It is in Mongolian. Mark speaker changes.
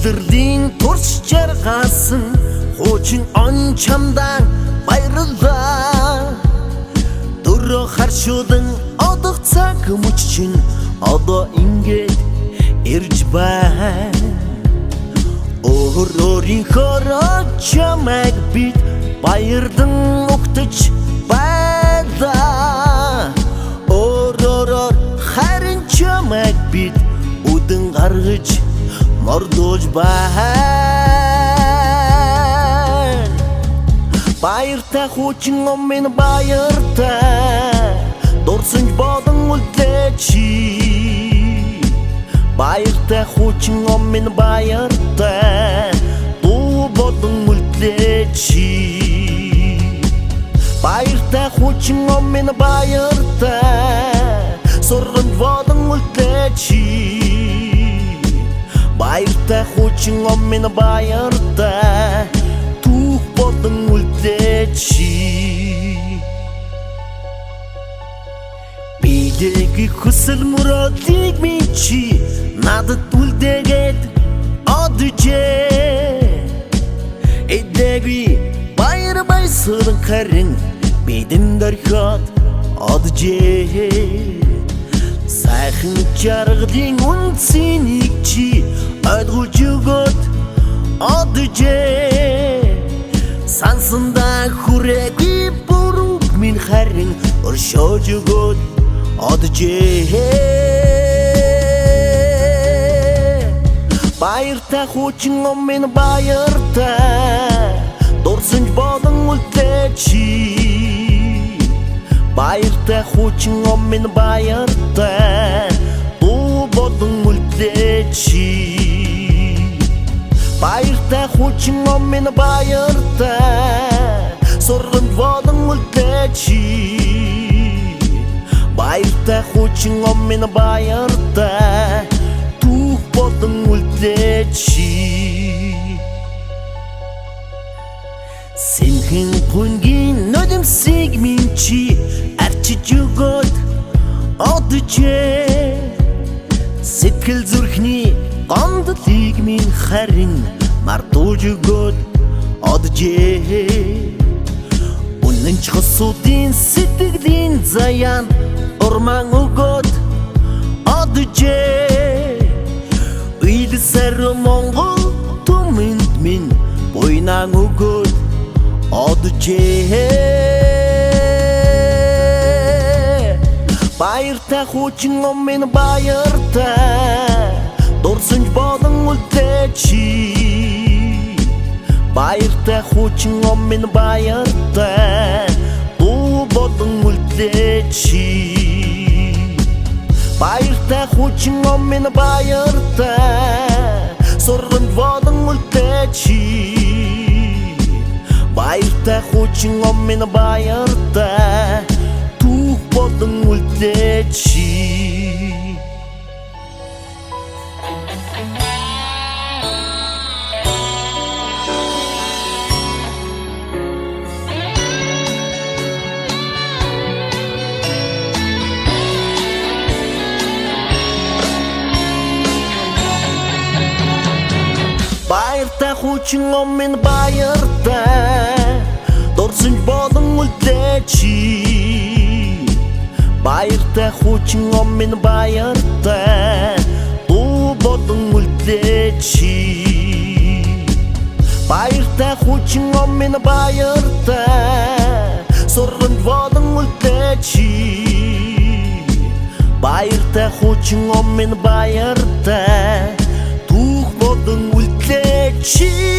Speaker 1: Көздердің торс жарғасын Хочын анчамдан байрылда Дұры қаршудың адықца күмүччүн Ада ингет иржбан Орорин хорачамак бит Байырдың уктыч бада Оророр харынчамак бит Удың қарғыч мордож бан Байырта хочын омен байырта Дорсынч бадың үлтечи Байырта хочын омен байырта Ду бадың үлтечи Байырта хочын омен байырта Сорғын бадың үлтечи Байырта хочын омен байырта Тух бадың үлтечи Бидеги хысыл мурадик минчи Надыт үлдегет адыже Эдеги байыр байсырын қарың Бедін дархат адыже Сайхын чарғдың үнсінікчі Өдғу жүгіт адыже Сансында хүрегі бұрук мен қарың Ұршо жүгіт адыже Байырта хочын омен байырта Дорсынч бадың үлтечи Байырта хочын омен байырта Ду бадың үлтечи Байырта хочын омен байырта Сорғын бадың үлтечи Байырта хочын омен байырта Тух бадың үлтечи Сенхин күнген өдім сегминчи Әрчі жүгіт адыже Секіл зүрхни қанды тегмен қарың Марту жүгіт адыже Оның чықсуден сетігден заян Ормаң үгіт адыже Үйлі сәрі моңғыл түмінт мен Бойнаң үгіт адыже Байырта хочын омен байырта Дорсынч бадың үлтечи Байырта хочын омен байырта Ду бадың үлтечи Байырта хочын омен байырта Сорғын бадың үлтечи Байырта хочын омен байырта Тух бадың үлтечи Байырта хочын омен байырта Дорсынч бадың үлтечи Байырта хочын омен байырта Ду бадың үлтечи Байырта хочын омен байырта Сорғын бадың үлтечи Байырта хочын омен байырта Тух бадың үлтечи